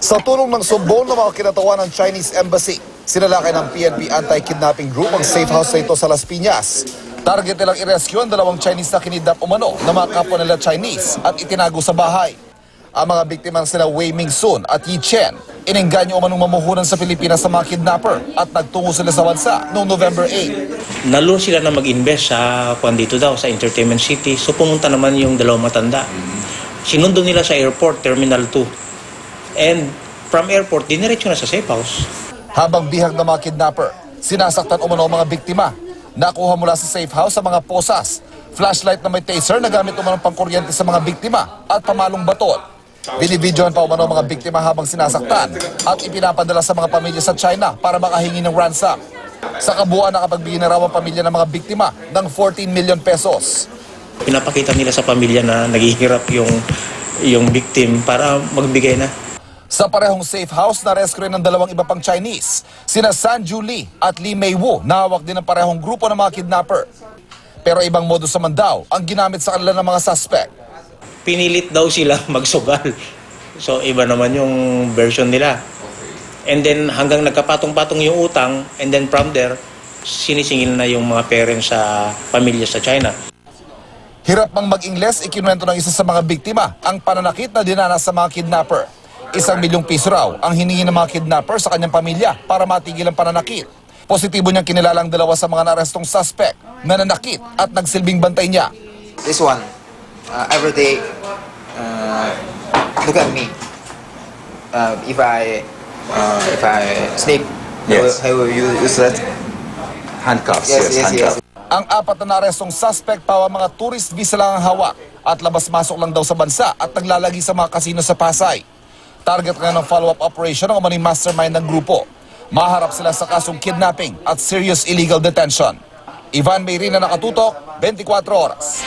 Sa tulong ng sumbong ng mga kinatawan ng Chinese Embassy, sinalakay ng PNP Anti-Kidnapping Group ang safe house na ito sa Las Piñas. Target nilang i-rescue ang dalawang Chinese na kinidnap umano na mga kapwa nila Chinese at itinago sa bahay. Ang mga biktima sila Wei Mingsun at Yi Chen, inengganyo umanong mamuhunan sa Pilipinas sa mga kidnapper at nagtungo sila sa bansa noong November 8. Nalun sila na mag-invest sa dito daw, sa Entertainment City. So pumunta naman yung dalawang matanda. Sinundo nila sa airport, Terminal 2. And from airport, diniretso na sa safe house. Habang bihag ng mga kidnapper, sinasaktan umano ang mga biktima. Nakuha mula sa safe house sa mga posas, flashlight na may taser na gamit umano pangkuryente sa mga biktima at pamalong baton. Binibidyohan pa umano ang mga biktima habang sinasaktan at ipinapadala sa mga pamilya sa China para makahingi ng ransom. Sa kabuuan, nakapagbigay na raw ang pamilya ng mga biktima ng 14 million pesos. Pinapakita nila sa pamilya na naghihirap yung victim para magbigay na. Sa parehong safe house, na-rescue rin ng dalawang iba pang Chinese, sina Sanju Lee at Lee Mei-Wu, na hawak din ng parehong grupo ng mga kidnapper. Pero ibang modus naman daw ang ginamit sa kanila ng mga suspect. Pinilit daw sila magsugal. So iba naman yung version nila. And then hanggang nagkapatong-patong yung utang, and then from there, sinisingil na yung mga parents sa pamilya sa China. Hirap mang mag-Ingles, ikinuwento ng isa sa mga biktima ang pananakit na dinanas sa mga kidnapper. 1 milyong piso raw ang hiningi ng mga kidnapper sa kanyang pamilya para matigil ang pananakit. Positibo niyang kinilalang dalawa sa mga narestong suspect na nanakit at nagsilbing bantay niya. This one, every day, look at me. If I sleep, Yes. I will use that. Handcuffs, Yes, yes, handcuffs. Ang 4 na narestong suspect pawa mga tourist visa lang ang hawak at labas-masok lang daw sa bansa at naglalagi sa mga kasino sa Pasay. Target ngayon ng follow-up operation ng umaning mastermind ng grupo. Maharap sila sa kasong kidnapping at serious illegal detention. Ivan Mayrina, Nakatutok, 24 Oras.